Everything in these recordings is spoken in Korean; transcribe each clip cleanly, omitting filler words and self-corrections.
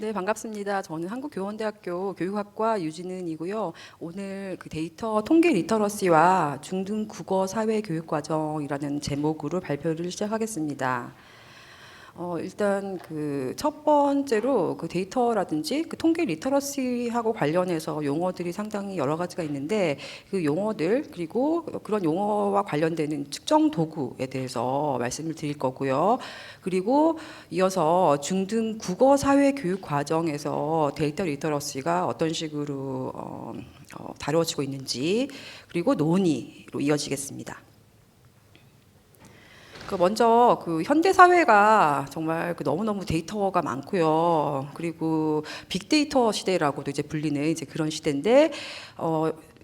네, 반갑습니다. 저는 한국교원대학교 교육학과 유진은이고요. 오늘 그 데이터 통계 리터러시와 중등 국어 사회 교육 과정이라는 제목으로 발표를 시작하겠습니다. 일단 그 첫 번째로 그 데이터라든지 그 통계 리터러시하고 관련해서 용어들이 상당히 여러 가지가 있는데 그 용어들 그리고 그런 용어와 관련되는 측정 도구에 대해서 말씀을 드릴 거고요. 그리고 이어서 중등 국어 사회 교육 과정에서 데이터 리터러시가 어떤 식으로 다루어지고 있는지 그리고 논의로 이어지겠습니다. 먼저 그 현대 사회가 정말 그 너무너무 데이터가 많고요. 그리고 빅데이터 시대라고도 이제 불리는 이제 그런 시대인데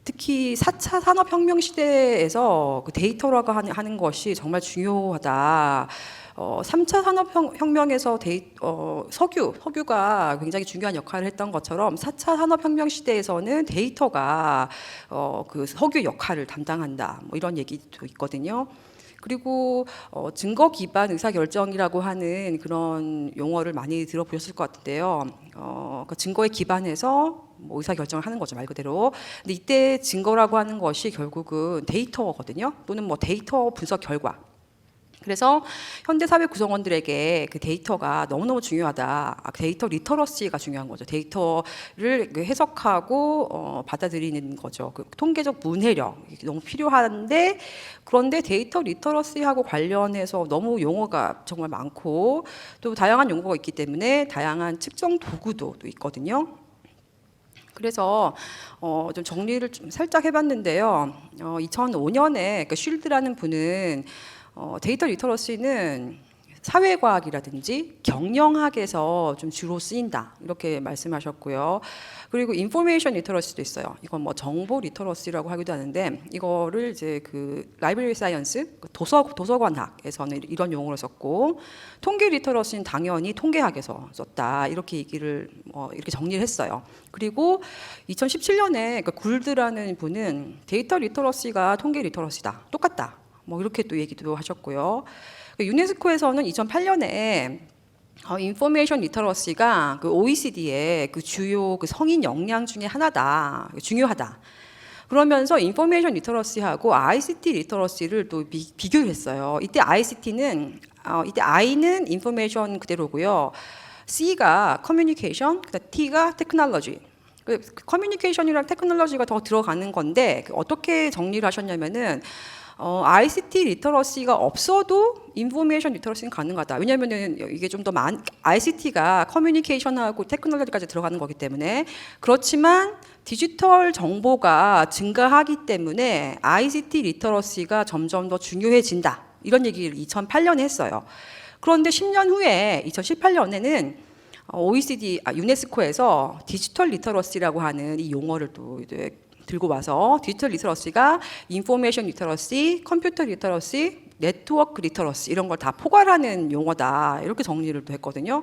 특히 4차 산업혁명 시대에서 그 데이터라고 하는 것이 정말 중요하다. 3차 산업혁명에서 석유가 굉장히 중요한 역할을 했던 것처럼 4차 산업혁명 시대에서는 데이터가 그 석유 역할을 담당한다. 뭐 이런 얘기도 있거든요. 그리고 증거 기반 의사결정이라고 하는 그런 용어를 많이 들어보셨을 것 같은데요. 그 증거에 기반해서 뭐 의사결정을 하는 거죠, 말 그대로. 근데 이때 증거라고 하는 것이 결국은 데이터거든요. 또는 뭐 데이터 분석 결과. 그래서 현대사회 구성원들에게 그 데이터가 너무너무 중요하다. 데이터 리터러시가 중요한 거죠. 데이터를 해석하고 받아들이는 거죠. 그 통계적 문해력이 너무 필요한데 그런데 데이터 리터러시하고 관련해서 너무 용어가 정말 많고 또 다양한 용어가 있기 때문에 다양한 측정 도구도 또 있거든요. 그래서 좀 정리를 좀 살짝 해봤는데요. 2005년에 그 쉴드라는 분은 데이터 리터러시는 사회과학이라든지 경영학에서 좀 주로 쓰인다 이렇게 말씀하셨고요. 그리고 인포메이션 리터러시도 있어요. 이건 뭐 정보 리터러시라고 하기도 하는데 이거를 이제 그 라이브러리 사이언스 도서관학에서는 이런 용어를 썼고 통계 리터러시는 당연히 통계학에서 썼다 이렇게 얘기를 이렇게 정리를 했어요. 그리고 2017년에 그 굴드라는 분은 데이터 리터러시가 통계 리터러시다 똑같다. 뭐 이렇게 또 얘기도 하셨고요. 유네스코에서는 2008년에 인포메이션 리터러시가 그 OECD의 그 주요 그 성인 역량 중에 하나다, 중요하다. 그러면서 인포메이션 리터러시하고 ICT 리터러시를 또 비교했어요. 이때 이때 I는 인포메이션 그대로고요. C가 커뮤니케이션, T가 테크놀로지. 커뮤니케이션이랑 테크놀로지가 더 들어가는 건데 어떻게 정리를 하셨냐면은 ICT 리터러시가 없어도 인포메이션 리터러시는 가능하다. 왜냐하면은 이게 좀 더 ICT가 커뮤니케이션하고 테크놀로지까지 들어가는 거기 때문에 그렇지만 디지털 정보가 증가하기 때문에 ICT 리터러시가 점점 더 중요해진다. 이런 얘기를 2008년에 했어요. 그런데 10년 후에 2018년에는 유네스코에서 디지털 리터러시라고 하는 이 용어를 또 이제 들고 와서 디지털 리터러시가 인포메이션 리터러시, 컴퓨터 리터러시, 네트워크 리터러시 이런 걸 다 포괄하는 용어다 이렇게 정리를 또 했거든요.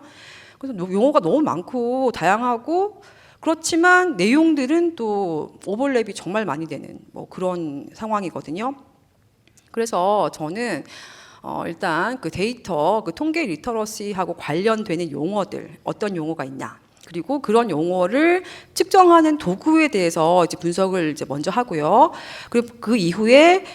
그래서 용어가 너무 많고 다양하고 그렇지만 내용들은 또 오버랩이 정말 많이 되는 뭐 그런 상황이거든요. 그래서 저는 일단 그 데이터, 그 통계 리터러시하고 관련되는 용어들 어떤 용어가 있냐. 그리고 그런 용어를 측정하는 도구에 대해서 이제 분석을 이제 먼저 하고요. 그리고 그 이후에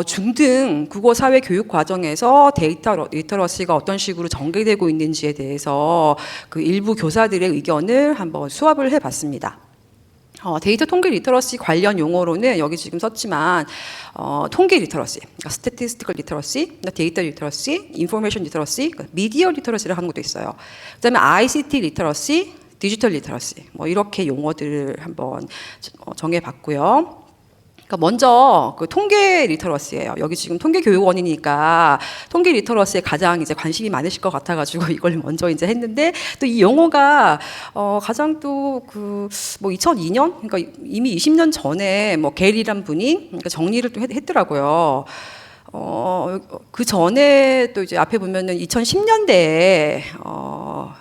중등 국어 사회 교육 과정에서 데이터 리터러시가 어떤 식으로 전개되고 있는지에 대해서 그 일부 교사들의 의견을 한번 수합을 해봤습니다. 데이터 통계 리터러시 관련 용어로는 여기 지금 썼지만 통계 리터러시, 그러니까 스태티스티컬 리터러시, 데이터 리터러시, 인포메이션 리터러시, 미디어 리터러시를 하는 것도 있어요. 그다음에 ICT 리터러시, 디지털 리터러시 뭐 이렇게 용어들을 한번 정해봤고요. 그러니까 먼저 그 통계 리터러시예요. 여기 지금 통계 교육원이니까 통계 리터러시에 가장 이제 관심이 많으실 것 같아가지고 이걸 먼저 이제 했는데 또 이 용어가 가장 또 그 뭐 2002년 그러니까 이미 20년 전에 뭐 겔이란 분이 그러니까 정리를 또 했더라고요. 그 전에 또 이제 앞에 보면은 2010년대에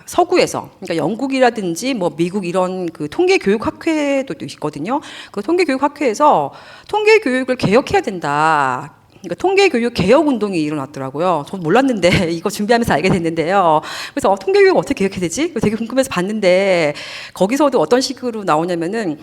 서구에서 그러니까 영국이라든지 뭐 미국 이런 그 통계 교육 학회도 있거든요. 그 통계 교육 학회에서 통계 교육을 개혁해야 된다. 그러니까 통계교육 개혁 운동이 일어났더라고요. 저는 몰랐는데 이거 준비하면서 알게 됐는데요. 그래서 통계교육 어떻게 개혁해야 되지? 되게 궁금해서 봤는데 거기서도 어떤 식으로 나오냐면은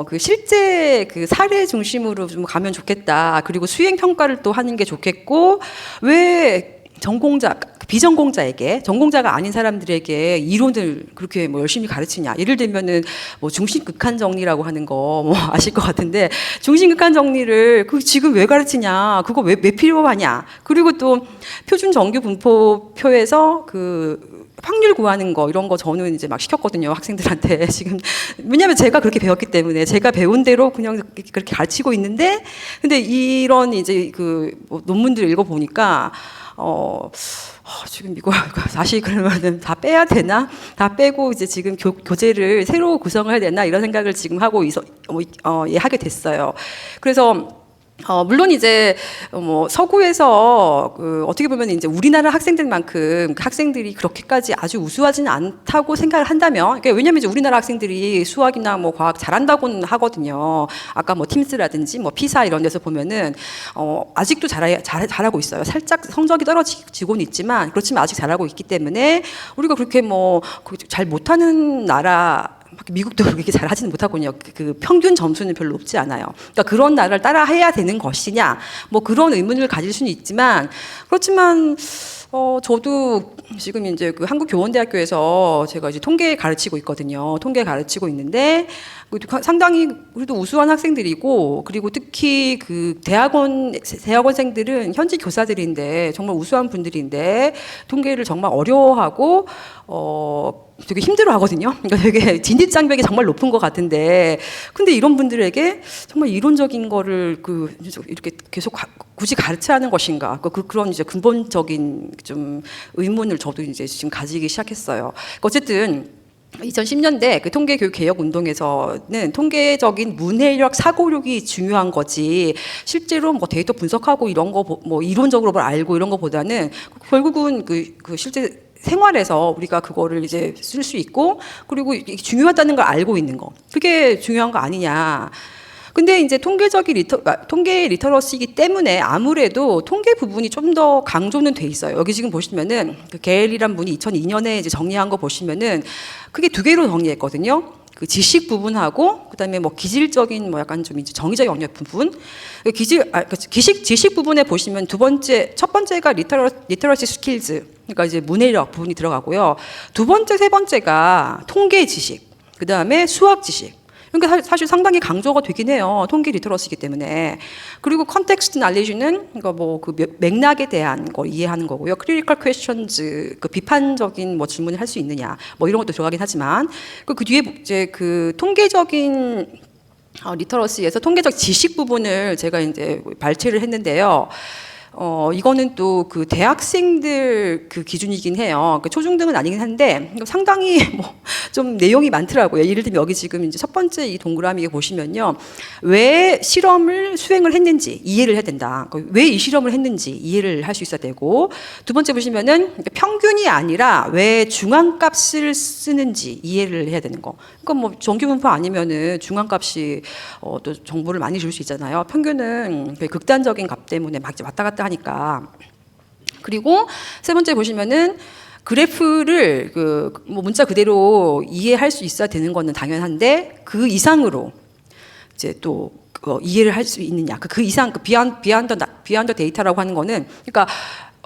그 실제 그 사례 중심으로 좀 가면 좋겠다. 그리고 수행 평가를 또 하는 게 좋겠고 왜 전공자, 비전공자에게, 전공자가 아닌 사람들에게 이론을 그렇게 뭐 열심히 가르치냐. 예를 들면은 뭐 중심극한 정리라고 하는 거 뭐 아실 것 같은데, 중심극한 정리를 그 지금 왜 가르치냐. 그거 왜 필요하냐. 그리고 또 표준 정규 분포표에서 그 확률 구하는 거 이런 거 저는 이제 막 시켰거든요. 학생들한테. 지금 왜냐하면 제가 그렇게 배웠기 때문에 제가 배운 대로 그냥 그렇게 가르치고 있는데, 근데 이런 이제 그 뭐 논문들 읽어 보니까 지금 이거 다시 그러면은 다 빼야 되나? 다 빼고 이제 지금 교재를 새로 구성을 해야 되나? 이런 생각을 지금 하고 하게 됐어요. 그래서 물론 이제 뭐 서구에서 그 어떻게 보면 이제 우리나라 학생들만큼 그 학생들이 그렇게까지 아주 우수하지는 않다고 생각을 한다면, 그러니까 왜냐면 이제 우리나라 학생들이 수학이나 뭐 과학 잘한다고는 하거든요. 아까 뭐 팀스라든지 뭐 피사 이런 데서 보면은 아직도 잘하고 있어요. 살짝 성적이 떨어지고는 있지만 그렇지만 아직 잘하고 있기 때문에 우리가 그렇게 뭐 잘 못하는 나라. 미국도 그렇게 잘하지는 못하군요. 그 평균 점수는 별로 높지 않아요. 그러니까 그런 나라를 따라해야 되는 것이냐, 뭐 그런 의문을 가질 수는 있지만, 그렇지만 저도 지금 이제 그 한국교원대학교에서 제가 이제 통계 가르치고 있거든요. 통계 가르치고 있는데 상당히 그래도 우수한 학생들이고, 그리고 특히 그 대학원생들은 현지 교사들인데 정말 우수한 분들인데 통계를 정말 어려워하고 되게 힘들어하거든요. 그러니까 되게 진입장벽이 정말 높은 것 같은데, 근데 이런 분들에게 정말 이론적인 거를 이렇게 계속 굳이 가르쳐야 하는 것인가? 그런 이제 근본적인 좀 의문을 저도 이제 지금 가지기 시작했어요. 어쨌든 2010년대 그 통계교육 개혁 운동에서는 통계적인 문해력, 사고력이 중요한 거지, 실제로 뭐 데이터 분석하고 이런 거 뭐 이론적으로 뭘 알고 이런 거보다는 결국은 그 실제 생활에서 우리가 그거를 이제 쓸 수 있고, 그리고 이게 중요하다는 걸 알고 있는 거, 그게 중요한 거 아니냐. 근데 이제 통계 리터러시이기 때문에 아무래도 통계 부분이 좀 더 강조는 돼 있어요. 여기 지금 보시면은 그 게일이란 분이 2002년에 이제 정리한 거 보시면은 크게 두 개로 정리했거든요. 그 지식 부분하고 그다음에 뭐 기질적인 뭐 약간 좀 이제 정의적 영역 부분. 지식 부분에 보시면 첫 번째가 리터러시 스킬즈. 그러니까 이제 문해력 부분이 들어가고요. 두 번째, 세 번째가 통계 지식. 그다음에 수학 지식. 그러니까 사실 상당히 강조가 되긴 해요. 통계 리터러시이기 때문에. 그리고 컨텍스트 날리지는 그러니까 뭐 그 맥락에 대한 걸 이해하는 거고요. 크리티컬 퀘스천즈, 그 비판적인 뭐 질문을 할 수 있느냐, 뭐 이런 것도 들어가긴 하지만 그 뒤에 이제 그 통계적인 리터러시에서 통계적 지식 부분을 제가 이제 발췌를 했는데요. 이거는 또 그 대학생들 그 기준이긴 해요. 그 초중등은 아니긴 한데 상당히 뭐 좀 내용이 많더라고요. 예를 들면 여기 지금 이제 첫 번째 이 동그라미에 보시면요, 왜 실험을 수행을 했는지 이해를 해야 된다. 왜 이 실험을 했는지 이해를 할 수 있어야 되고, 두 번째 보시면은 평균이 아니라 왜 중앙값을 쓰는지 이해를 해야 되는 거. 그러니까 뭐 정규분포 아니면은 중앙값이 또 정보를 많이 줄 수 있잖아요. 평균은 극단적인 값 때문에 막 왔다 갔다 하니까. 그리고 세 번째 보시면은 그래프를 뭐 문자 그대로 이해할 수 있어야 되는 거는 당연한데 그 이상으로 이제 또 이해를 할 수 있느냐, 그 이상 비하인드 데이터라고 하는 거는, 그러니까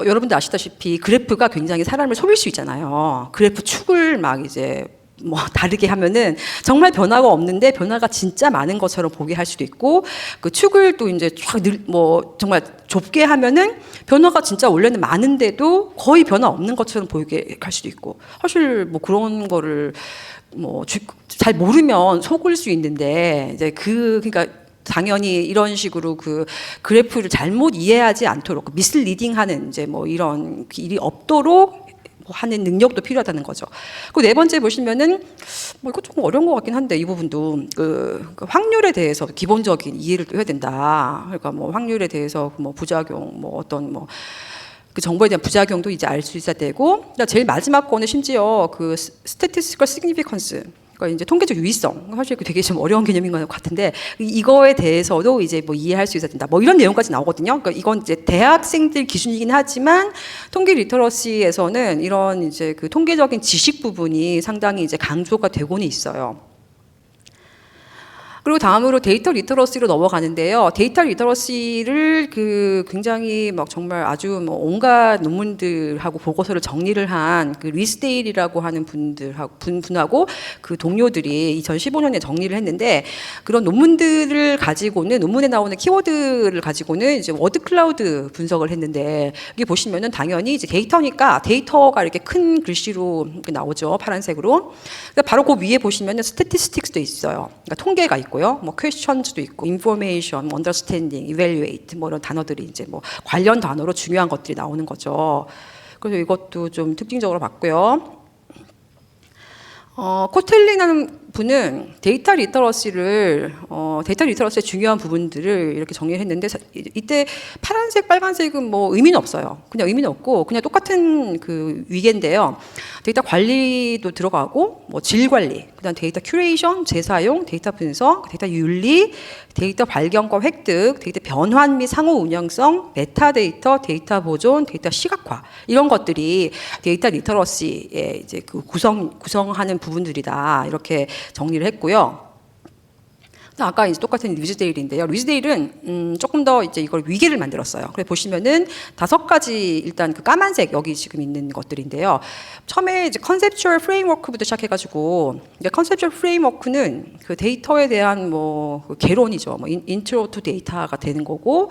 여러분들 아시다시피 그래프가 굉장히 사람을 속일 수 있잖아요. 그래프 축을 막 이제 뭐 다르게 하면은 정말 변화가 없는데 변화가 진짜 많은 것처럼 보게 할 수도 있고, 그 축을 또 이제 뭐 정말 좁게 하면은 변화가 진짜 원래는 많은데도 거의 변화 없는 것처럼 보이게 할 수도 있고, 사실 뭐 그런 거를 뭐 잘 모르면 속을 수 있는데, 이제 그러니까 당연히 이런 식으로 그 그래프를 잘못 이해하지 않도록 미스리딩하는 이제 뭐 이런 일이 없도록 하는 능력도 필요하다는 거죠. 그 네 번째 보시면은 뭐 이거 조금 어려운 것 같긴 한데, 이 부분도 그 확률에 대해서 기본적인 이해를 해야 된다. 그러니까 뭐 확률에 대해서 뭐 부작용, 뭐 어떤 뭐 그 정보에 대한 부작용도 이제 알 수 있어야 되고, 제일 마지막 거는 심지어 그 statistical significance, 그러니까 이제 통계적 유의성, 사실 되게 좀 어려운 개념인 것 같은데 이거에 대해서도 이제 뭐 이해할 수 있어야 된다. 뭐 이런 내용까지 나오거든요. 그러니까 이건 이제 대학생들 기준이긴 하지만 통계 리터러시에서는 이런 이제 그 통계적인 지식 부분이 상당히 이제 강조가 되고는 있어요. 그리고 다음으로 데이터 리터러시로 넘어가는데요. 데이터 리터러시를 그 굉장히 막 정말 아주 뭐 온갖 논문들하고 보고서를 정리를 한 그 리스데일이라고 하는 분하고 그 동료들이 2015년에 정리를 했는데 그런 논문들을 가지고는 논문에 나오는 키워드를 가지고는 이제 워드 클라우드 분석을 했는데 여기 보시면은 당연히 이제 데이터니까 데이터가 이렇게 큰 글씨로 이렇게 나오죠. 파란색으로. 바로 그 위에 보시면은 스태티스틱스도 있어요. 그러니까 통계가 있고 뭐 questions도 있고 information, understanding, evaluate 뭐 이런 단어들이 이제 뭐 관련 단어로 중요한 것들이 나오는 거죠. 그래서 이것도 좀 특징적으로 봤고요. 코텔리라는 분은 데이터 리터러시의 중요한 부분들을 이렇게 정리를 했는데 이때 파란색, 빨간색은 뭐 의미는 없어요. 그냥 의미는 없고 그냥 똑같은 그 위계인데요. 데이터 관리도 들어가고 뭐 질 관리, 그다음 데이터 큐레이션, 재사용, 데이터 분석, 데이터 윤리, 데이터 발견과 획득, 데이터 변환 및 상호 운영성, 메타데이터, 데이터 보존, 데이터 시각화 이런 것들이 데이터 리터러시의 이제 그 구성하는 부분들이다 이렇게 정리를 했고요. 아까 이제 똑같은 리즈데일인데요. 리즈데일은 조금 더 이제 이걸 위계를 만들었어요. 그래서 보시면은 5가지 일단 그 까만색 여기 지금 있는 것들인데요. 처음에 이제 컨셉추얼 프레임워크부터 시작해가지고 컨셉추얼 프레임워크는 그 데이터에 대한 뭐그 개론이죠. 뭐 인트로 투 데이터가 되는 거고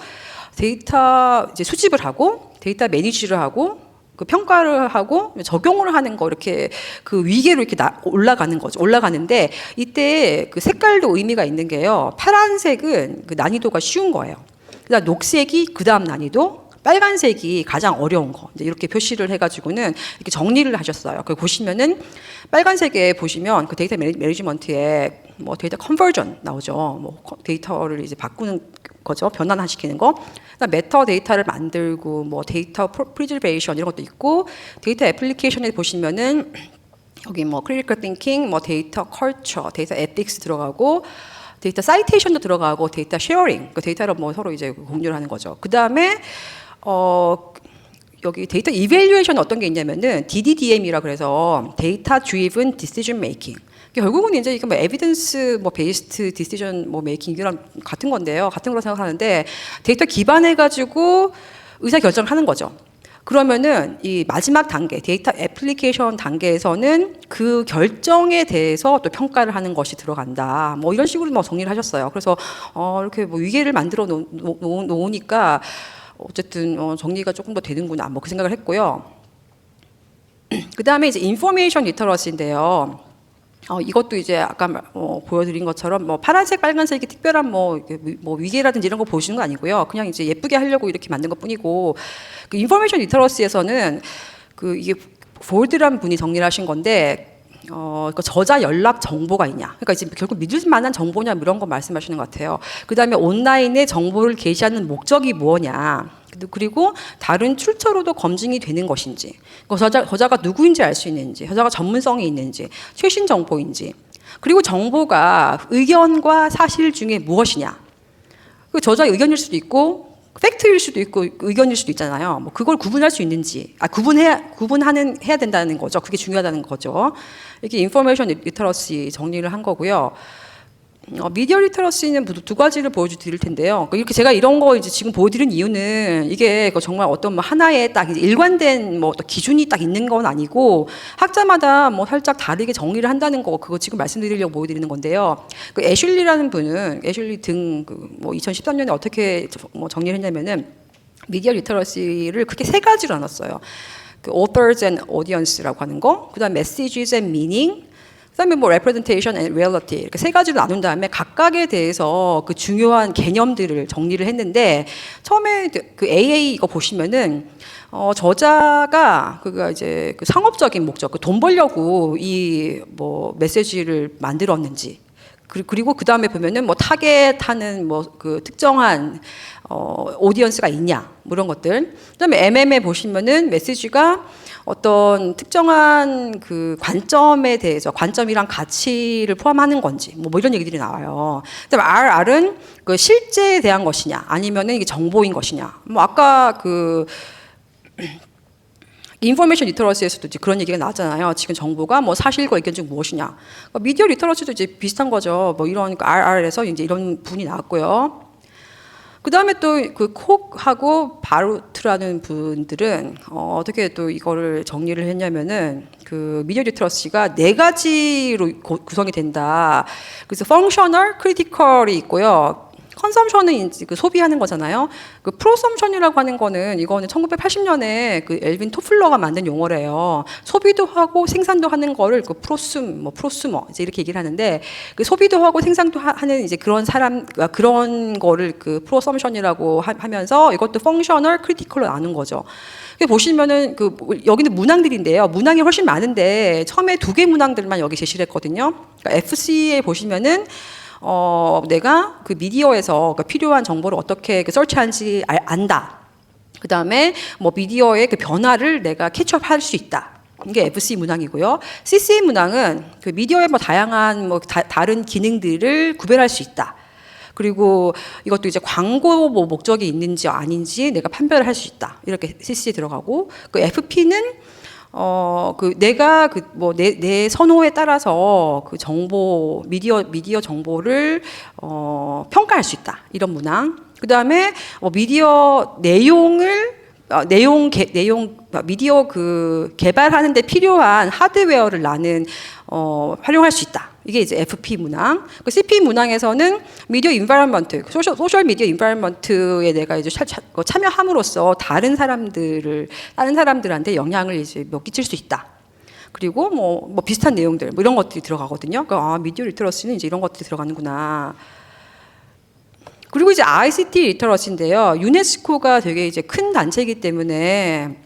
데이터 이제 수집을 하고 데이터 매니지를 하고 그 평가를 하고 적용을 하는 거 이렇게 그 위계로 이렇게 올라가는 거죠. 올라가는데 이때 그 색깔도 의미가 있는 게요. 파란색은 그 난이도가 쉬운 거예요. 그다음 녹색이 그다음 난이도, 빨간색이 가장 어려운 거. 이제 이렇게 표시를 해가지고는 이렇게 정리를 하셨어요. 그 보시면은 빨간색에 보시면 그 데이터 매니지먼트에 뭐 데이터 컨버전 나오죠. 뭐 데이터를 이제 바꾸는 거죠. 변환시키는 거. 메타 데이터를 만들고 뭐 데이터 프리저베이션 이런 것도 있고 데이터 애플리케이션에 보시면은 여기 뭐 크리티컬 띵킹, 뭐 데이터 컬처, 데이터 에틱스 들어가고 데이터 사이테이션도 들어가고 데이터 쉐어링, 그 데이터를 뭐 서로 이제 공유를 하는 거죠. 그 다음에 여기 데이터 이밸류에이션은 어떤 게 있냐면은 DDDM이라 그래서 데이터 드리븐 디시전 메이킹. 결국은 이제 이게 뭐 에비던스 뭐 베이스드 디시전 뭐 메이킹이랑 같은 건데요. 같은 거로 생각하는데 데이터 기반해 가지고 의사 결정을 하는 거죠. 그러면은 이 마지막 단계 데이터 애플리케이션 단계에서는 그 결정에 대해서 또 평가를 하는 것이 들어간다. 뭐 이런 식으로 뭐 정리를 하셨어요. 그래서 이렇게 뭐 위계를 만들어 놓으니까 어쨌든 정리가 조금 더 되는구나. 뭐 그 생각을 했고요. 그 다음에 이제 인포메이션 리터러시인데요. 이것도 이제 아까 보여드린 것처럼 뭐 파란색, 빨간색이 특별한 뭐 위계라든지 이런 거 보시는 거 아니고요. 그냥 이제 예쁘게 하려고 이렇게 만든 것 뿐이고, 그 인포메이션 리터러시에서는 그 이게 볼드란 분이 정리를 하신 건데, 그 저자 연락 정보가 있냐. 그러니까 이제 결국 믿을 만한 정보냐 이런 거 말씀하시는 것 같아요. 그 다음에 온라인에 정보를 게시하는 목적이 뭐냐. 그리고 다른 출처로도 검증이 되는 것인지, 저자가 누구인지 알 수 있는지, 저자가 전문성이 있는지, 최신 정보인지, 그리고 정보가 의견과 사실 중에 무엇이냐. 그 저자의 의견일 수도 있고, 팩트일 수도 있고, 의견일 수도 있잖아요. 뭐 그걸 구분할 수 있는지, 해야 된다는 거죠. 그게 중요하다는 거죠. 이렇게 인포메이션 리터러시 정리를 한 거고요. 미디어 리터러시는 2가지를 보여드릴 텐데요. 이렇게 제가 이런 거 이제 지금 보여드린 이유는 이게 정말 어떤 뭐 하나의 딱 일관된 뭐 어떤 기준이 딱 있는 건 아니고 학자마다 뭐 살짝 다르게 정리를 한다는 거 그거 지금 말씀드리려고 보여드리는 건데요. 그 애슐리라는 분은 애슐리 뭐 2013년에 어떻게 뭐 정리를 했냐면은 미디어 리터러시를 그렇게 3가지로 나눴어요. 그 authors and audience라고 하는 거, 그다음 messages and meaning. 그다음에 뭐 representation and reality 이렇게 3가지로 나눈 다음에 각각에 대해서 그 중요한 개념들을 정리를 했는데 처음에 그 AA 이거 보시면은 저자가 그가 이제 그 상업적인 목적, 그 돈 벌려고 이 뭐 메시지를 만들었는지 그리고 그 다음에 보면은 뭐 타겟하는 뭐 그 특정한 오디언스가 있냐 뭐 이런 것들. 그다음에 MM에 보시면은 메시지가 어떤 특정한 그 관점에 대해서 관점이랑 가치를 포함하는 건지 뭐 이런 얘기들이 나와요. 그다음에 RR은 그 실제에 대한 것이냐 아니면은 이게 정보인 것이냐. 뭐 아까 그 인포메이션 리터러시에서도 이제 그런 얘기가 나왔잖아요. 지금 정보가 뭐 사실과 의견 중 무엇이냐. 그러니까 미디어 리터러시도 이제 비슷한 거죠. 뭐 이런 RR에서 이제 이런 부분이 나왔고요. 그 다음에 또 그 콕하고 바루트라는 분들은 어떻게 또 이거를 정리를 했냐면은 그 미디어 리터러시가 네 가지로 구성이 된다. 그래서 펑셔널, 크리티컬이 있고요. 컨섬션은 이제 그 소비하는 거잖아요. 그 프로섬션이라고 하는 거는 이거는 1980년에 그 엘빈 토플러가 만든 용어래요. 소비도 하고 생산도 하는 거를 그 프로스머 이제 이렇게 얘기를 하는데 그 소비도 하고 생산도 하는 이제 그런 사람 그런 거를 그 프로섬션이라고 하면서 이것도 펑셔널 크리티컬로 나눈 거죠. 보시면은 그 여기는 문항들인데요. 문항이 훨씬 많은데 처음에 2개 문항들만 여기 제시를 했거든요. 그러니까 FC에 보시면은 내가 그 미디어에서 그 필요한 정보를 어떻게 그 설치하는지 안다. 그 다음에 뭐 미디어의 그 변화를 내가 캐치업할 수 있다. 이게 FC 문항이고요. CC 문항은 그 미디어의 뭐 다양한 뭐 다른 기능들을 구별할 수 있다. 그리고 이것도 이제 광고 뭐 목적이 있는지 아닌지 내가 판별을 할 수 있다. 이렇게 CC에 들어가고 그 FP는 그 내가 그 뭐 내 선호에 따라서 그 정보 미디어 정보를 평가할 수 있다 이런 문항. 그 다음에 미디어 내용을 미디어 그 개발하는데 필요한 하드웨어를 나는 활용할 수 있다. 이게 이제 FP 문항. 그 CP 문항에서는 미디어 인바이런먼트, 소셜 미디어 인바이런먼트에 내가 이제 참여함으로써 다른 사람들한테 영향을 이제 끼칠 수 있다. 그리고 뭐 비슷한 내용들, 뭐 이런 것들이 들어가거든요. 그러니까 미디어 리터러시는 이제 이런 것들이 들어가는구나. 그리고 이제 ICT 리터러시인데요. 유네스코가 되게 이제 큰 단체이기 때문에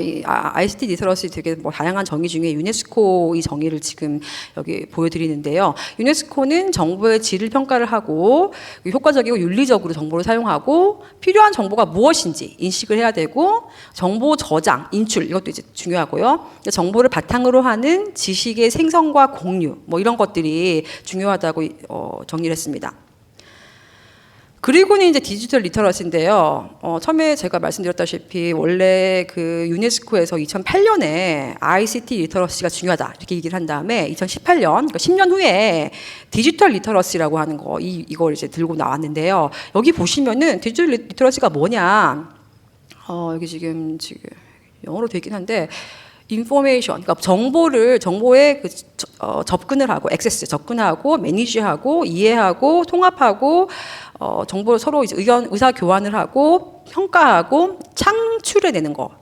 이 ICT 리터러시 되게 뭐 다양한 정의 중에 유네스코 이 정의를 지금 여기 보여드리는데요. 유네스코는 정보의 질을 평가를 하고 효과적이고 윤리적으로 정보를 사용하고 필요한 정보가 무엇인지 인식을 해야 되고 정보 저장, 인출 이것도 이제 중요하고요. 정보를 바탕으로 하는 지식의 생성과 공유 뭐 이런 것들이 중요하다고 정리를 했습니다. 그리고는 이제 디지털 리터러시인데요. 처음에 제가 말씀드렸다시피 원래 그 유네스코에서 2008년에 ICT 리터러시가 중요하다 이렇게 얘기를 한 다음에 2018년, 그러니까 10년 후에 디지털 리터러시라고 하는 거 이걸 이제 들고 나왔는데요. 여기 보시면은 디지털 리터러시가 뭐냐? 여기 지금 영어로 되어 있긴 한데. 인포메이션, 그러니까 정보에 접근을 하고, 접근하고, 매니지하고, 이해하고, 통합하고, 정보를 서로 이제 의사 교환을 하고, 평가하고, 창출해내는 거.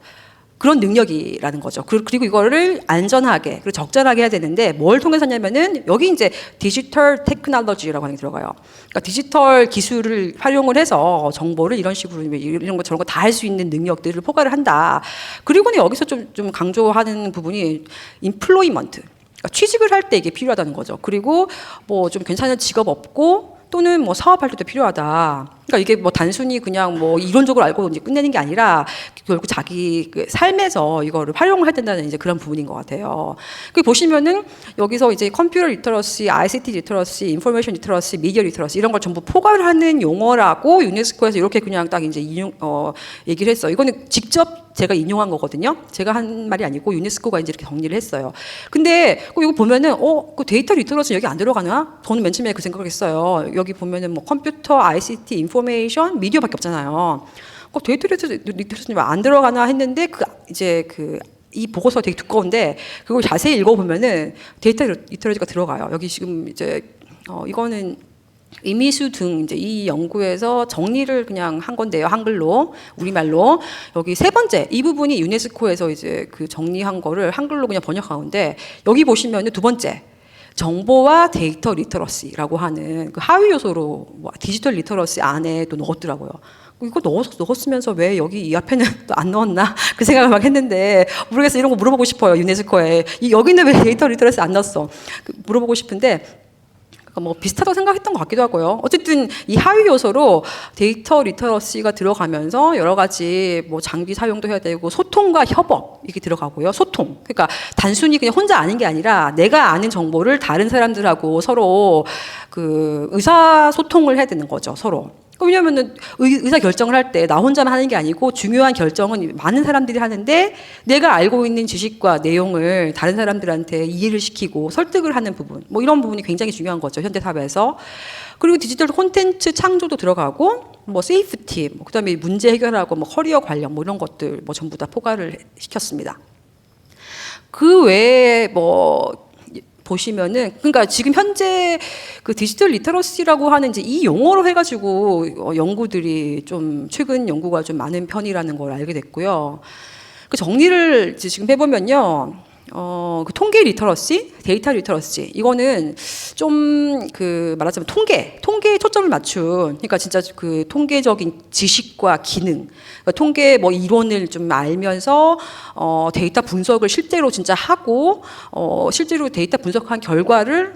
그런 능력이라는 거죠. 그리고 이거를 안전하게, 그리고 적절하게 해야 되는데, 뭘 통해서 하냐면은, 여기 이제 디지털 테크놀로지라고 하는 게 들어가요. 그러니까 디지털 기술을 활용을 해서 정보를 이런 식으로, 이런 거 저런 거 다 할 수 있는 능력들을 포괄을 한다. 그리고는 여기서 좀 강조하는 부분이, 인플로이먼트. 그러니까 취직을 할 때 이게 필요하다는 거죠. 그리고 뭐 좀 괜찮은 직업 없고, 또는 뭐 사업할 때도 필요하다. 그러니까 이게 뭐 단순히 그냥 뭐 이론적으로 알고 이제 끝내는 게 아니라 결국 자기 그 삶에서 이거를 활용을 해야 된다는 이제 그런 부분인 것 같아요. 그 보시면은 여기서 이제 컴퓨터 리터러시, ICT 리터러시, 인포메이션 리터러시, 미디어 리터러시 이런 걸 전부 포괄하는 용어라고 유네스코에서 이렇게 그냥 딱 이제 얘기를 했어요. 이거는 직접 제가 인용한 거거든요. 제가 한 말이 아니고 유네스코가 이제 이렇게 정리를 했어요. 근데 이거 보면은 그 데이터 리터러시 여기 안 들어가나? 저는 맨 처음에 그 생각을 했어요. 여기 보면은 뭐 컴퓨터, ICT, 인포메이션, 미디어밖에 없잖아요. 데이터 리터러시 안 들어가나 했는데 이 보고서 되게 두꺼운데 그걸 자세히 읽어보면은 데이터 리터러시가 들어가요. 여기 지금 이제 이거는 이미수 등 이제 이 연구에서 정리를 그냥 한 건데요. 한글로, 우리말로. 여기 세 번째, 이 부분이 유네스코에서 이제 그 정리한 거를 한글로 그냥 번역한 건데, 여기 보시면은 두 번째, 정보와 데이터 리터러시라고 하는 그 하위 요소로 디지털 리터러시 안에 또 넣었더라고요. 이거 넣었으면서 왜 여기 이 앞에는 또 안 넣었나? 그 생각을 막 했는데, 모르겠어요. 이런 거 물어보고 싶어요. 유네스코에. 여기는 왜 데이터 리터러시 안 넣었어? 물어보고 싶은데, 그러니까 뭐 비슷하다고 생각했던 것 같기도 하고요. 어쨌든 이 하위 요소로 데이터 리터러시가 들어가면서 여러 가지 뭐 장비 사용도 해야 되고 소통과 협업 이게 들어가고요. 소통. 그러니까 단순히 그냥 혼자 아는 게 아니라 내가 아는 정보를 다른 사람들하고 서로 그 의사소통을 해야 되는 거죠. 서로. 왜냐면은 의사 결정을 할 때 나 혼자만 하는 게 아니고 중요한 결정은 많은 사람들이 하는데 내가 알고 있는 지식과 내용을 다른 사람들한테 이해를 시키고 설득을 하는 부분 뭐 이런 부분이 굉장히 중요한 거죠. 현대 사회에서. 그리고 디지털 콘텐츠 창조도 들어가고 뭐 세이프티 뭐 그다음에 문제 해결하고 뭐 커리어 관련 뭐 이런 것들 뭐 전부 다 포괄을 시켰습니다. 그 외에 뭐 보시면은 그러니까 지금 현재 그 디지털 리터러시라고 하는 이제 이 용어로 해가지고 연구들이 좀 최근 연구가 좀 많은 편이라는 걸 알게 됐고요. 그 정리를 지금 해보면요. 그 통계 리터러시, 데이터 리터러시 이거는 좀 그 말하자면 통계에 초점을 맞춘 그러니까 진짜 그 통계적인 지식과 기능, 그러니까 통계 뭐 이론을 좀 알면서 데이터 분석을 실제로 진짜 하고 실제로 데이터 분석한 결과를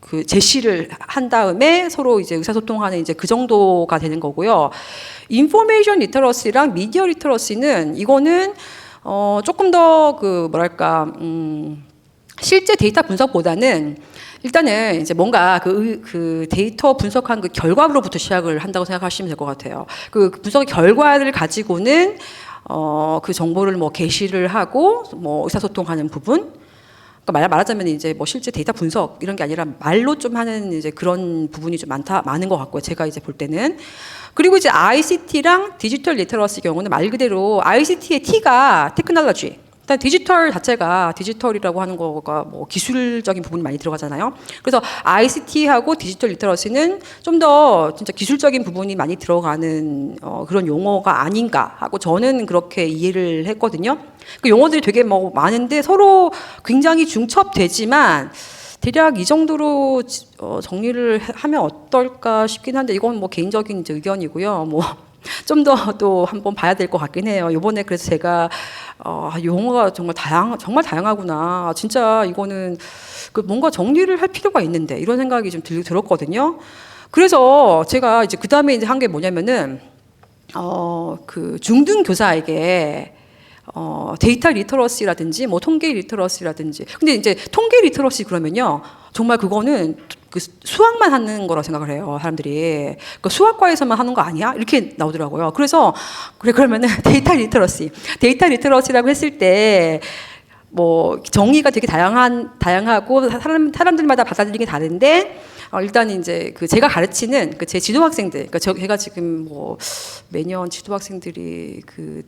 그 제시를 한 다음에 서로 이제 의사소통하는 이제 그 정도가 되는 거고요. 인포메이션 리터러시랑 미디어 리터러시는 이거는 조금 더 그 뭐랄까 실제 데이터 분석보다는 일단은 이제 뭔가 그 데이터 분석한 그 결과로부터 시작을 한다고 생각하시면 될 것 같아요. 그 분석의 결과를 가지고는 그 정보를 뭐 게시를 하고 뭐 의사소통하는 부분. 그러니까 말하자면 이제 뭐 실제 데이터 분석 이런 게 아니라 말로 좀 하는 이제 그런 부분이 좀 많은 것 같고요. 제가 이제 볼 때는. 그리고 이제 ICT랑 디지털 리터러시 경우는 말 그대로 ICT의 T가 테크놀로지. 일단 디지털 자체가 디지털이라고 하는 거가 뭐 기술적인 부분이 많이 들어가잖아요. 그래서 ICT하고 디지털 리터러시는 좀 더 진짜 기술적인 부분이 많이 들어가는 그런 용어가 아닌가 하고 저는 그렇게 이해를 했거든요. 그 용어들이 되게 뭐 많은데 서로 굉장히 중첩되지만 대략 이 정도로 정리를 하면 어떨까 싶긴 한데 이건 뭐 개인적인 이제 의견이고요. 뭐 좀 더 또 한번 봐야 될 것 같긴 해요. 이번에 그래서 제가 용어가 정말 다양하구나. 진짜 이거는 그 뭔가 정리를 할 필요가 있는데 이런 생각이 좀 들었거든요. 그래서 제가 이제 그 다음에 이제 한 게 뭐냐면은 그 중등 교사에게 데이터 리터러시라든지 뭐 통계 리터러시라든지 근데 이제 통계 리터러시 그러면요 정말 그거는 그 수학만 하는 거라고 생각을 해요 사람들이. 그 수학과에서만 하는 거 아니야? 이렇게 나오더라고요. 그래서 그러면은 데이터 리터러시라고 했을 때 뭐 정의가 되게 다양하고 사람들마다 받아들이기 다른데 일단 이제 그 제가 가르치는 그 제 지도 학생들, 그러니까 제가 지금 뭐 매년 지도 학생들이 그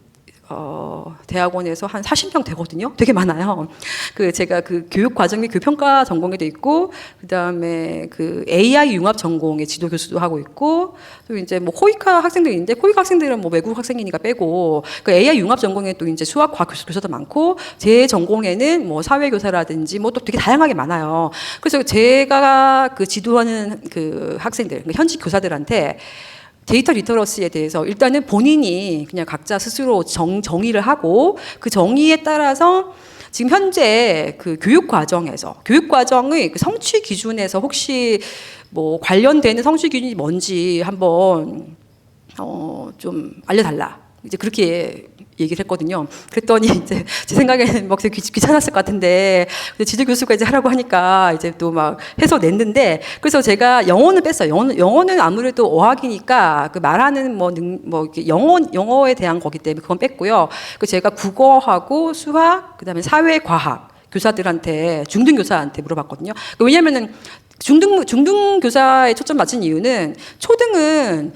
대학원에서 한 40명 되거든요. 되게 많아요. 그 제가 그 교육 과정 및 교육평가 전공에도 있고, 그 다음에 그 AI 융합 전공의 지도 교수도 하고 있고, 또 이제 뭐 코이카 학생들이 있는데, 코이카 학생들은 뭐 외국 학생이니까 빼고, 그 AI 융합 전공에 또 이제 수학, 과학 교수도 많고, 제 전공에는 뭐 사회교사라든지 뭐 또 되게 다양하게 많아요. 그래서 제가 그 지도하는 그 학생들, 현직 교사들한테 데이터 리터러시에 대해서 일단은 본인이 그냥 각자 스스로 정의를 하고 그 정의에 따라서 지금 현재 그 교육 과정의 그 성취 기준에서 혹시 뭐 관련되는 성취 기준이 뭔지 한번 좀 알려달라. 이제 그렇게 얘기를 했거든요. 그랬더니 이제 제 생각에는 막 되게 귀찮았을 것 같은데 지도 교수가 이제 하라고 하니까 이제 또 막 해서 냈는데 그래서 제가 영어는 뺐어요. 영어는 아무래도 어학이니까 그 말하는 뭐 이렇게 영어에 대한 거기 때문에 그건 뺐고요. 그 제가 국어하고 수학 그다음에 사회과학 교사들한테 중등 교사한테 물어봤거든요. 왜냐면은 중등 교사에 초점 맞춘 이유는 초등은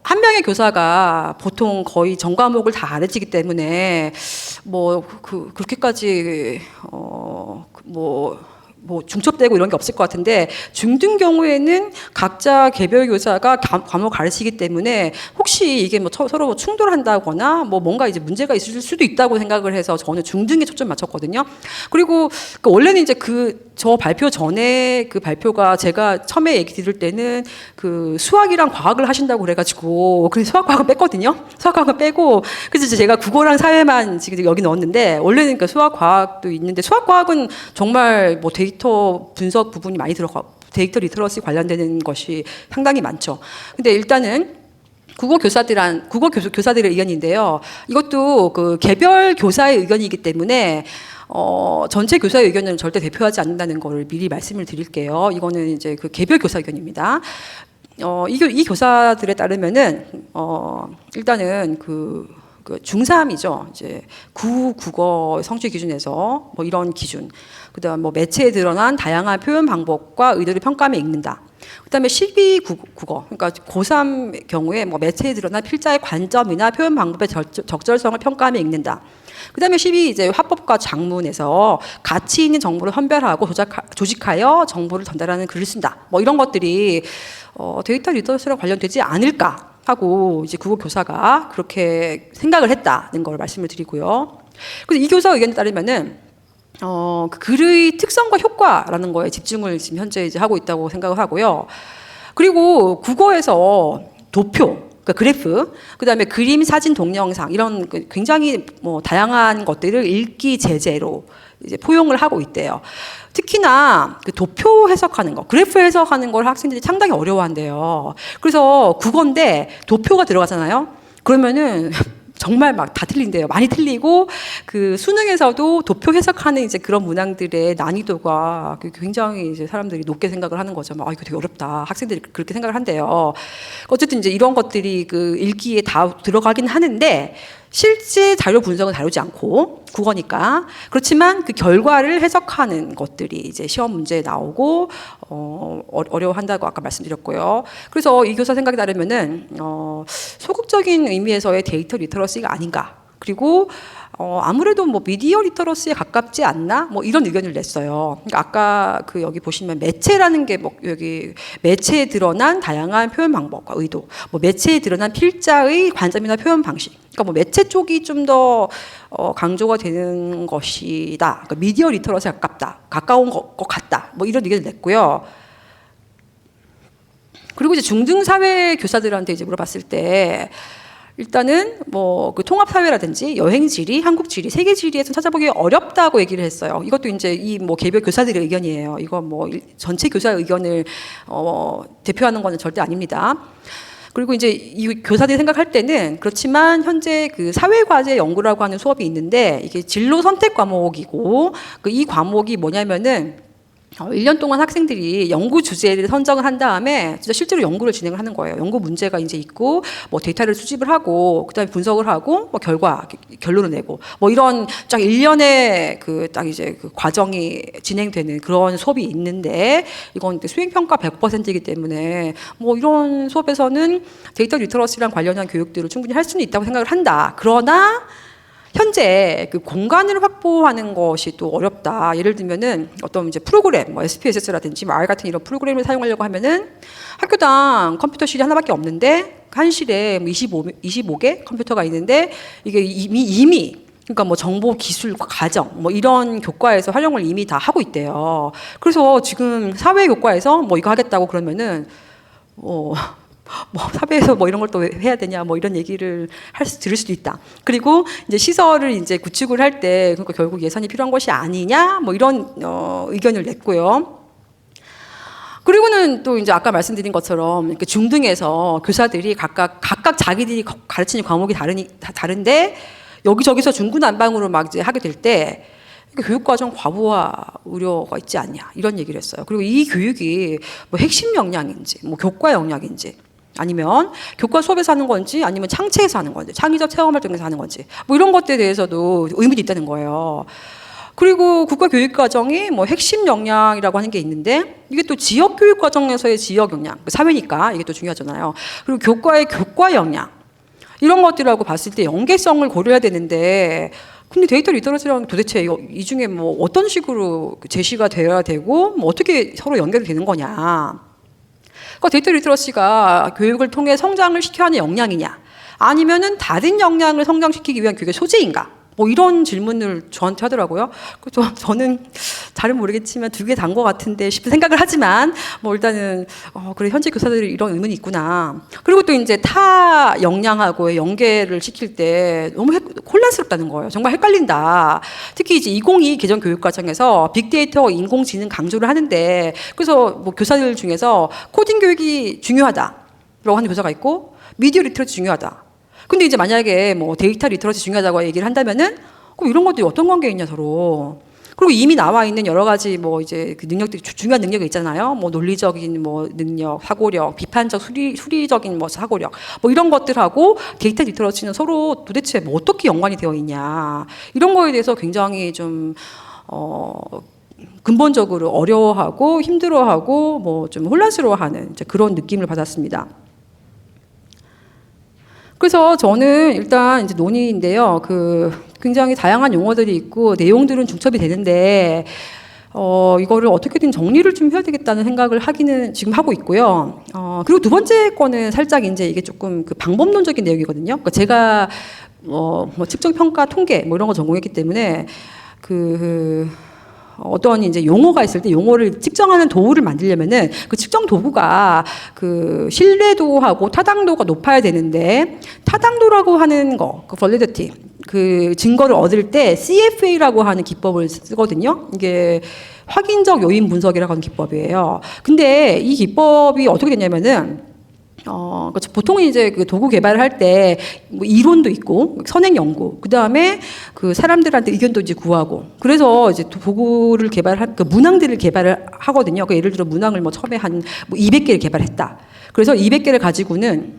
한 명의 교사가 보통 거의 전 과목을 다 가르치기 때문에 그렇게까지 중첩되고 이런 게 없을 것 같은데 중등 경우에는 각자 개별 교사가 과목 가르치기 때문에 혹시 이게 뭐 서로 충돌한다거나 뭐 뭔가 이제 문제가 있을 수도 있다고 생각을 해서 저는 중등에 초점 맞췄거든요. 그리고 원래는 이제 저 발표 전에 그 발표가 제가 처음에 얘기 들을 때는 그 수학이랑 과학을 하신다고 그래가지고 그래서 수학 과학은 뺐거든요. 수학 과학은 빼고 그래서 이제 제가 국어랑 사회만 지금 여기 넣었는데 원래는 그 수학 과학도 있는데 수학 과학은 정말 뭐 데이터 분석 부분이 많이 들어가, 데이터 리터러시 관련되는 것이 상당히 많죠. 근데 일단은 국어 교사들의 의견인데요. 이것도 그 개별 교사의 의견이기 때문에 전체 교사의 의견은 절대 대표하지 않는다는 걸 미리 말씀을 드릴게요. 이거는 이제 그 개별 교사 의견입니다. 이 교사들에 따르면은 일단은 그 중3이죠. 이제 국어 성취 기준에서 뭐 이런 기준. 그다음 뭐 매체에 드러난 다양한 표현 방법과 의도를 평가하며 읽는다. 그다음에 12 국어. 그러니까 고3 경우에 뭐 매체에 드러난 필자의 관점이나 표현 방법의 적절성을 평가하며 읽는다. 그다음에 12 이제 화법과 작문에서 가치 있는 정보를 선별하고 조직하여 정보를 전달하는 글을 쓴다. 뭐 이런 것들이 데이터 리터러시랑 관련되지 않을까 하고 이제 국어 교사가 그렇게 생각을 했다는 걸 말씀을 드리고요. 그래서 이 교사 의견에 따르면은 그 글의 특성과 효과라는 거에 집중을 지금 현재 이제 하고 있다고 생각을 하고요. 그리고 국어에서 도표, 그러니까 그래프, 그다음에 그림, 사진, 동영상 이런 굉장히 뭐 다양한 것들을 읽기 제재로 이제 포용을 하고 있대요. 특히나 그 도표 해석하는 거, 그래프 해석하는 걸 학생들이 상당히 어려워한대요. 그래서 국어인데 도표가 들어가잖아요. 그러면은 정말 막 다 틀린대요. 많이 틀리고 그 수능에서도 도표 해석하는 이제 그런 문항들의 난이도가 굉장히 이제 사람들이 높게 생각을 하는 거죠. 막 이거 되게 어렵다. 학생들이 그렇게 생각을 한대요. 어쨌든 이제 이런 것들이 그 읽기에 다 들어가긴 하는데 실제 자료 분석은 다루지 않고 국어니까 그렇지만 그 결과를 해석하는 것들이 이제 시험 문제에 나오고 어려워한다고 아까 말씀드렸고요. 그래서 이 교사 생각에 따르면은 소극적인 의미에서의 데이터 리터러시가 아닌가. 그리고 아무래도 뭐 미디어 리터러시에 가깝지 않나? 뭐 이런 의견을 냈어요. 그러니까 아까 그 여기 보시면 매체라는 게 뭐 여기 매체에 드러난 다양한 표현 방법과 의도, 뭐 매체에 드러난 필자의 관점이나 표현 방식. 그러니까 뭐 매체 쪽이 좀 더 강조가 되는 것이다. 그러니까 미디어 리터러시에 가까운 것 같다. 뭐 이런 의견을 냈고요. 그리고 이제 중등 사회 교사들한테 이제 물어봤을 때. 일단은 뭐 그 통합 사회라든지 여행 지리, 한국 지리, 세계 지리에서 찾아보기 어렵다고 얘기를 했어요. 이것도 이제 이 뭐 개별 교사들의 의견이에요. 이거 뭐 전체 교사의 의견을 대표하는 것은 절대 아닙니다. 그리고 이제 이 교사들이 생각할 때는 그렇지만 현재 그 사회과제 연구라고 하는 수업이 있는데 이게 진로 선택 과목이고 그 이 과목이 뭐냐면은 1년 동안 학생들이 연구 주제를 선정을 한 다음에 진짜 실제로 연구를 진행을 하는 거예요. 연구 문제가 이제 있고 뭐 데이터를 수집을 하고 그다음에 분석을 하고 뭐 결론을 내고 뭐 이런 쫙 1년의 그 딱 이제 그 과정이 진행되는 그런 수업이 있는데 이건 수행 평가 100%이기 때문에 뭐 이런 수업에서는 데이터 리터러시랑 관련한 교육들을 충분히 할 수는 있다고 생각을 한다. 그러나 현재 그 공간을 확보하는 것이 또 어렵다. 예를 들면은 어떤 이제 프로그램, 뭐 SPSS라든지 뭐 R 같은 이런 프로그램을 사용하려고 하면은 학교당 컴퓨터실이 하나밖에 없는데 한 실에 25개 컴퓨터가 있는데 이게 이미 그러니까 뭐 정보 기술 과정 뭐 이런 교과에서 활용을 이미 다 하고 있대요. 그래서 지금 사회 교과에서 뭐 이거 하겠다고 그러면은 뭐 사회에서 뭐 이런 걸 또 해야 되냐 뭐 이런 얘기를 들을 수도 있다. 그리고 이제 시설을 이제 구축을 할 때 그러니까 결국 예산이 필요한 것이 아니냐 뭐 이런 의견을 냈고요. 그리고는 또 이제 아까 말씀드린 것처럼 이렇게 중등에서 교사들이 각각 자기들이 가르치는 과목이 다른데 여기저기서 중구난방으로 막 이제 하게 될 때 교육과정 과부하 우려가 있지 않냐 이런 얘기를 했어요. 그리고 이 교육이 뭐 핵심 역량인지 뭐 교과 역량인지 아니면 교과 수업에서 하는 건지 아니면 창체에서 하는 건지 창의적 체험 활동에서 하는 건지 뭐 이런 것들에 대해서도 의문이 있다는 거예요. 그리고 국가교육과정이 뭐 핵심 역량이라고 하는 게 있는데 이게 또 지역교육과정에서의 지역 역량 사회니까 이게 또 중요하잖아요. 그리고 교과의 교과 역량 이런 것들하고 봤을 때 연계성을 고려해야 되는데 근데 데이터 리터러시랑 도대체 이 중에 뭐 어떤 식으로 제시가 되어야 되고 뭐 어떻게 서로 연결이 되는 거냐. 그러니까 데이터 리터러시가 교육을 통해 성장을 시켜야 하는 역량이냐 아니면은 다른 역량을 성장시키기 위한 교육의 소재인가 뭐 이런 질문을 저한테 하더라고요. 저는 잘은 모르겠지만 두 개 단 것 같은데 싶은 생각을 하지만 뭐 일단은 그래 현재 교사들이 이런 의문이 있구나. 그리고 또 이제 타 역량하고의 연계를 시킬 때 너무 혼란스럽다는 거예요. 정말 헷갈린다. 특히 이제 2022 개정 교육과정에서 빅데이터와 인공지능 강조를 하는데 그래서 뭐 교사들 중에서 코딩 교육이 중요하다라고 하는 교사가 있고 미디어 리터러시 중요하다. 근데 이제 만약에 뭐 데이터 리터러시 중요하다고 얘기를 한다면은 그럼 이런 것들이 어떤 관계가 있냐 서로. 그리고 이미 나와 있는 여러 가지 뭐 이제 그 능력들이 중요한 능력이 있잖아요. 뭐 논리적인 뭐 능력, 사고력, 비판적 수리적인 뭐 사고력, 뭐 이런 것들하고 데이터 리터러시는 서로 도대체 뭐 어떻게 연관이 되어 있냐. 이런 거에 대해서 굉장히 좀 근본적으로 어려워하고 힘들어하고 뭐 좀 혼란스러워하는 이제 그런 느낌을 받았습니다. 그래서 저는 일단 이제 논의인데요. 굉장히 다양한 용어들이 있고 내용들은 중첩이 되는데 이거를 어떻게든 정리를 좀 해야 되겠다는 생각을 하기는 지금 하고 있고요. 그리고 두 번째 거는 살짝 이제 이게 조금 그 방법론적인 내용이거든요. 그러니까 제가 뭐 측정 평가 통계 뭐 이런 거 전공했기 때문에 어떤 이제 용어가 있을 때 용어를 측정하는 도구를 만들려면은 그 측정 도구가 그 신뢰도하고 타당도가 높아야 되는데 타당도라고 하는 거, 그 validity, 그 증거를 얻을 때 CFA라고 하는 기법을 쓰거든요. 이게 확인적 요인 분석이라고 하는 기법이에요. 근데 이 기법이 어떻게 되냐면은 그렇죠. 보통 이제 그 도구 개발을 할 때 뭐 이론도 있고 선행 연구, 그 다음에 그 사람들한테 의견도 이제 구하고, 그래서 이제 도구를 개발할 그 문항들을 개발을 하거든요. 그러니까 예를 들어 문항을 뭐 처음에 한 뭐 200개를 개발했다. 그래서 200개를 가지고는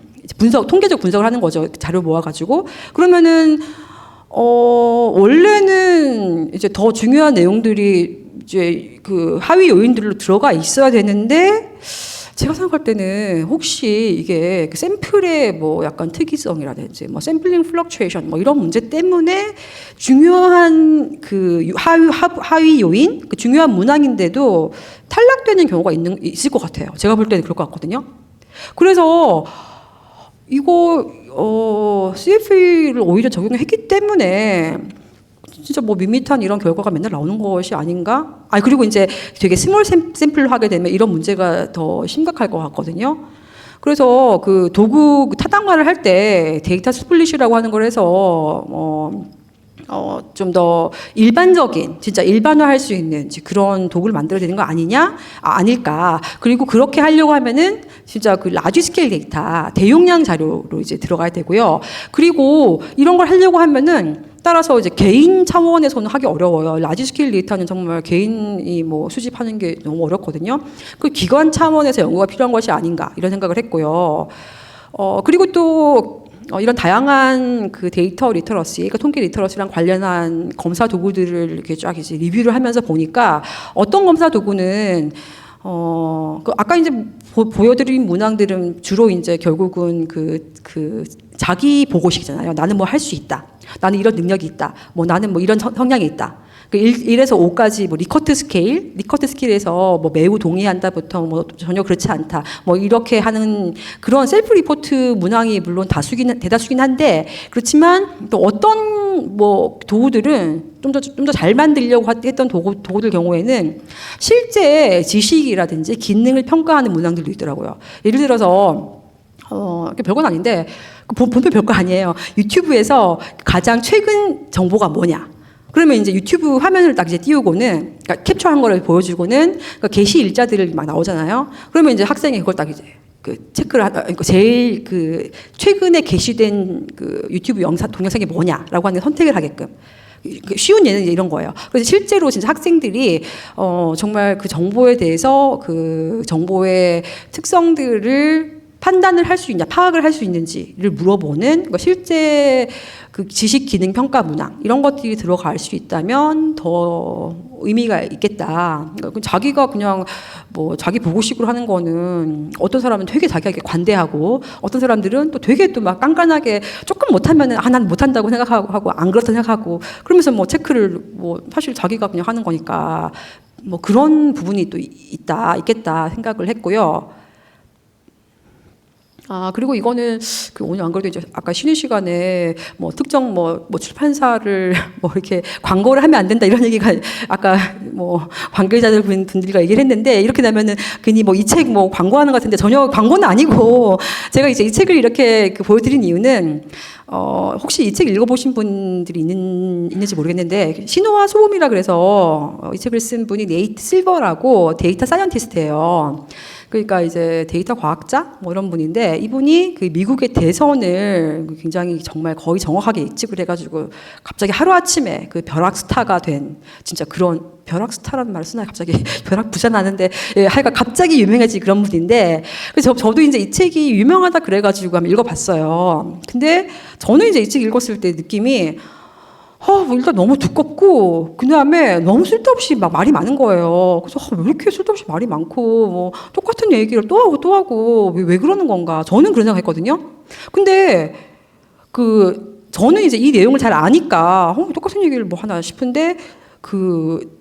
통계적 분석을 하는 거죠. 자료 모아가지고. 그러면은 원래는 이제 더 중요한 내용들이 이제 그 하위 요인들로 들어가 있어야 되는데. 제가 생각할 때는 혹시 이게 그 샘플의 뭐 약간 특이성이라든지 뭐 샘플링 플럭추에이션 뭐 이런 문제 때문에 중요한 그 하위 요인, 그 중요한 문항인데도 탈락되는 경우가 있을 것 같아요. 제가 볼 때는 그럴 것 같거든요. 그래서 이거 CFA를 오히려 적용했기 때문에 진짜 뭐 밋밋한 이런 결과가 맨날 나오는 것이 아닌가? 그리고 이제 되게 스몰 샘플로 하게 되면 이런 문제가 더 심각할 것 같거든요. 그래서 그 도구 타당화를 할 때 데이터 스플릿이라고 하는 걸 해서 좀 더 일반적인, 진짜 일반화할 수 있는 그런 도구를 만들어야 되는 거 아니냐? 아닐까. 그리고 그렇게 하려고 하면은 진짜 그 라지 스케일 데이터, 대용량 자료로 이제 들어가야 되고요. 그리고 이런 걸 하려고 하면은 따라서 이제 개인 차원에서는 하기 어려워요. 라지 스케일 데이터는 정말 개인이 뭐 수집하는 게 너무 어렵거든요. 그 기관 차원에서 연구가 필요한 것이 아닌가 이런 생각을 했고요. 그리고 또 이런 다양한 그 데이터 리터러시, 그러니까 통계 리터러시랑 관련한 검사 도구들을 이렇게 쫙 이제 리뷰를 하면서 보니까 어떤 검사 도구는 아까 이제 보여드린 문항들은 주로 이제 결국은 그 자기 보고식이잖아요. 나는 뭐 할 수 있다. 나는 이런 능력이 있다. 뭐 나는 뭐 이런 성향이 있다. 1에서 5까지 뭐 리커트 스케일에서 뭐 매우 동의한다부터 뭐 전혀 그렇지 않다. 뭐 이렇게 하는 그런 셀프 리포트 문항이 물론 대다수긴 한데, 그렇지만 또 어떤 뭐 도구들은 좀 더 잘 만들려고 했던 도구들 경우에는 실제 지식이라든지 기능을 평가하는 문항들도 있더라고요. 예를 들어서 별건 아닌데 보면 별거 아니에요. 유튜브에서 가장 최근 정보가 뭐냐? 그러면 이제 유튜브 화면을 딱 이제 띄우고는, 그러니까 캡처한 거를 보여주고는, 그러니까 게시 일자들이 막 나오잖아요. 그러면 이제 학생이 그걸 딱 이제 그 체크를 그러니까 제일 그 최근에 게시된 그 유튜브 동영상이 뭐냐라고 하는 선택을 하게끔. 쉬운 예는 이런 거예요. 그래서 실제로 진짜 학생들이 정말 그 정보에 대해서 그 정보의 특성들을 판단을 할 수 있냐, 파악을 할 수 있는지를 물어보는 실제 그 지식 기능 평가 문항 이런 것들이 들어갈 수 있다면 더 의미가 있겠다. 그러니까 자기가 그냥 뭐 자기 보고식으로 하는 거는 어떤 사람은 되게 자기에게 관대하고 어떤 사람들은 또 되게 또 막 깐깐하게 조금 못하면은 난 못한다고 생각하고 안 그렇다 생각하고 그러면서 뭐 체크를 뭐 사실 자기가 그냥 하는 거니까 뭐 그런 부분이 또 있겠다 생각을 했고요. 그리고 이거는 오늘 안 그래도 이제 아까 쉬는 시간에 뭐 특정 뭐 출판사를 뭐 이렇게 광고를 하면 안 된다 이런 얘기가 아까 뭐 관계자들 분들과 얘기를 했는데, 이렇게 되면은 괜히 뭐 이 책 뭐 광고하는 것 같은데 전혀 광고는 아니고, 제가 이제 이 책을 이렇게 보여드린 이유는 혹시 이 책 읽어보신 분들이 있는지 모르겠는데, 신호와 소음이라 그래서 이 책을 쓴 분이 네이트 실버라고 데이터 사이언티스트예요. 그러니까 이제 데이터 과학자 뭐 이런 분인데, 이분이 그 미국의 대선을 굉장히 정말 거의 정확하게 예측을 해가지고 갑자기 하루아침에 그 벼락 스타가 된, 진짜 그런 벼락 스타라는 말을 쓰나요? 갑자기 벼락 부자 나는데, 예, 하여간 갑자기 유명해진 그런 분인데, 그래서 저도 이제 이 책이 유명하다 그래가지고 한번 읽어봤어요. 근데 저는 이제 이 책 읽었을 때 느낌이, 뭐 일단 너무 두껍고, 그 다음에 너무 쓸데없이 막 말이 많은 거예요. 그래서 왜 이렇게 쓸데없이 말이 많고, 뭐 똑같은 얘기를 또 하고 왜 그러는 건가? 저는 그런 생각했거든요. 근데 저는 이제 이 내용을 잘 아니까 똑같은 얘기를 뭐 하나 싶은데,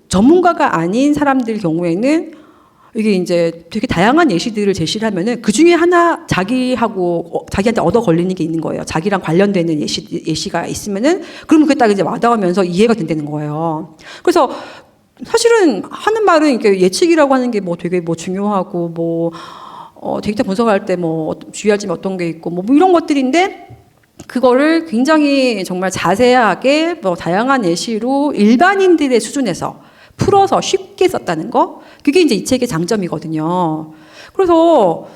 전문가가 아닌 사람들 경우에는 이게 이제 되게 다양한 예시들을 제시를 하면은 그 중에 하나 자기한테 얻어 걸리는 게 있는 거예요. 자기랑 관련되는 예시가 있으면은, 그러면 그게 딱 이제 와닿으면서 이해가 된다는 거예요. 그래서 사실은 하는 말은 이렇게 예측이라고 하는 게 뭐 되게 뭐 중요하고, 뭐 데이터 분석할 때 뭐 주의할 점이 어떤 게 있고 뭐 이런 것들인데, 그거를 굉장히 정말 자세하게 뭐 다양한 예시로 일반인들의 수준에서 풀어서 쉽게 썼다는 거, 그게 이제 이 책의 장점이거든요. 그래서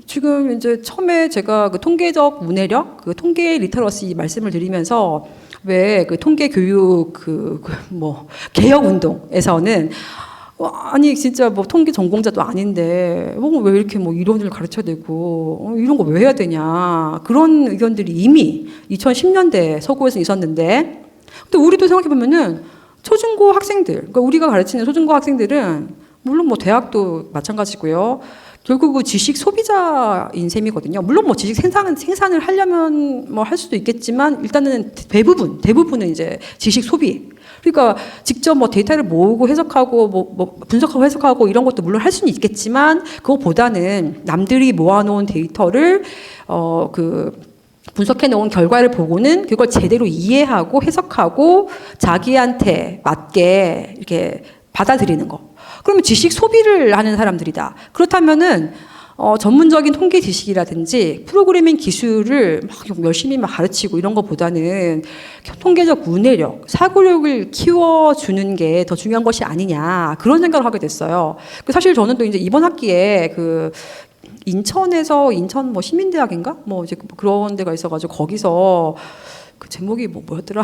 지금 이제 처음에 제가 그 통계적 문해력, 그 통계 리터러시 말씀을 드리면서, 왜 그 통계 교육 뭐 개혁 운동에서는 아니 진짜 뭐 통계 전공자도 아닌데 왜 이렇게 뭐 이론을 가르쳐야 되고 이런 거 왜 해야 되냐, 그런 의견들이 이미 2010년대 서구에서 있었는데, 근데 우리도 생각해 보면은 초중고 학생들, 그러니까 우리가 가르치는 초중고 학생들은 물론 뭐 대학도 마찬가지고요. 결국 지식 소비자인 셈이거든요. 물론 뭐 지식 생산을 하려면 뭐 할 수도 있겠지만, 일단은 대부분은 이제 지식 소비. 그러니까 직접 뭐 데이터를 모으고 해석하고 뭐 분석하고 해석하고 이런 것도 물론 할 수는 있겠지만, 그거보다는 남들이 모아놓은 데이터를 분석해 놓은 결과를 보고는 그걸 제대로 이해하고 해석하고 자기한테 맞게 이렇게 받아들이는 거. 그러면 지식 소비를 하는 사람들이다. 그렇다면은 전문적인 통계 지식이라든지 프로그래밍 기술을 막 열심히 막 가르치고 이런 것보다는 통계적 문해력, 사고력을 키워주는 게 더 중요한 것이 아니냐, 그런 생각을 하게 됐어요. 사실 저는 또 이제 이번 학기에 인천 뭐 시민대학인가? 뭐 이제 그런 데가 있어가지고, 거기서 그 제목이 뭐였더라?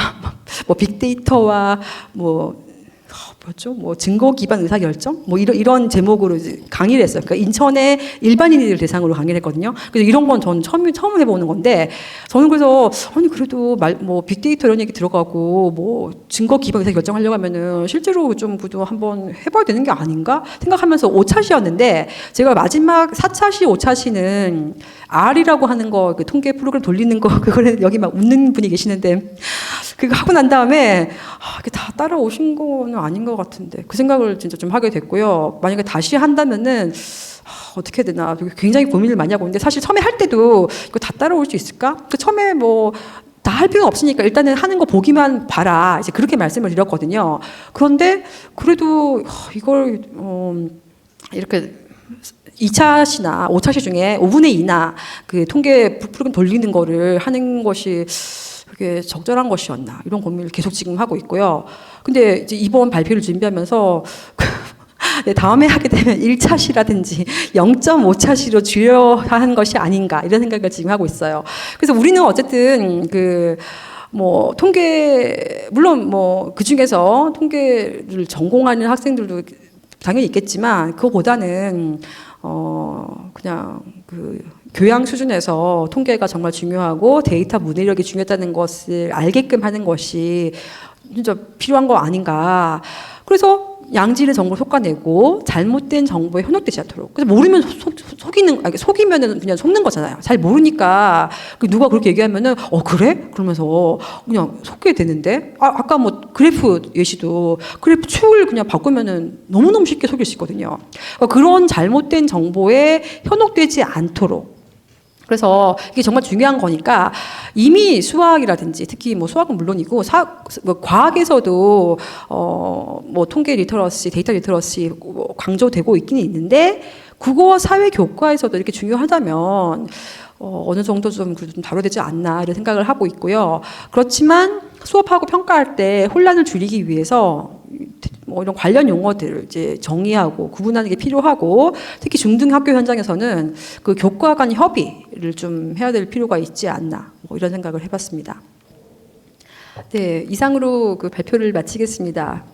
뭐 빅데이터와 뭐였죠? 뭐 증거 기반 의사결정? 뭐 이런 제목으로 이제 강의를 했어요. 그러니까 인천의 일반인들 대상으로 강의를 했거든요. 그래서 이런 건 저는 처음 해보는 건데, 저는 그래서 아니 그래도 뭐 빅데이터 이런 얘기 들어가고 뭐 증거 기반 의사결정 하려고 하면은 실제로 좀 그래도 한번 해봐야 되는 게 아닌가 생각하면서 5차시였는데, 제가 마지막 4차시 5차시는 R이라고 하는 거, 그 통계 프로그램 돌리는 거, 그거를 여기 막 웃는 분이 계시는데, 그거 하고 난 다음에 이게 다 따라오신 거는 아닌 것 같은데, 그 생각을 진짜 좀 하게 됐고요. 만약에 다시 한다면은 어떻게 해야 되나 굉장히 고민을 많이 하고 있는데, 사실 처음에 할 때도 이거 다 따라올 수 있을까? 처음에 뭐 다 할 필요 없으니까 일단은 하는 거 보기만 봐라, 이제 그렇게 말씀을 드렸거든요. 그런데 그래도 이걸 이렇게 2차시나 5차시 중에 5분의 2나 그 통계 프로그램 돌리는 거를 하는 것이 그게 적절한 것이었나, 이런 고민을 계속 지금 하고 있고요. 근데 이제 이번 발표를 준비하면서 네, 다음에 하게 되면 1차시라든지 0.5차시로 줄여야 하는 것이 아닌가, 이런 생각을 지금 하고 있어요. 그래서 우리는 어쨌든 뭐 통계, 물론 뭐 그 중에서 통계를 전공하는 학생들도 당연히 있겠지만, 그거보다는 그냥 교양 수준에서 통계가 정말 중요하고 데이터 문해력이 중요하다는 것을 알게끔 하는 것이 진짜 필요한 거 아닌가. 그래서 양질의 정보를 솎아내고 잘못된 정보에 현혹되지 않도록. 그래서 모르면 속이면은 그냥 속는 거잖아요. 잘 모르니까 누가 그렇게 얘기하면은 그래? 그러면서 그냥 속게 되는데 아까 뭐 그래프 예시도 그래프 축을 그냥 바꾸면은 너무너무 쉽게 속일 수 있거든요. 그러니까 그런 잘못된 정보에 현혹되지 않도록. 그래서 이게 정말 중요한 거니까 이미 수학이라든지 특히 뭐 수학은 물론이고 뭐 과학에서도 뭐 통계 리터러시, 데이터 리터러시 강조되고 있긴 있는데 국어와 사회 교과에서도 이렇게 중요하다면 어느 정도 좀 다뤄야 되지 않나 이런 생각을 하고 있고요. 그렇지만 수업하고 평가할 때 혼란을 줄이기 위해서 뭐 이런 관련 용어들을 이제 정의하고 구분하는 게 필요하고 특히 중등학교 현장에서는 그 교과 간 협의를 좀 해야 될 필요가 있지 않나 뭐 이런 생각을 해봤습니다. 네, 이상으로 그 발표를 마치겠습니다.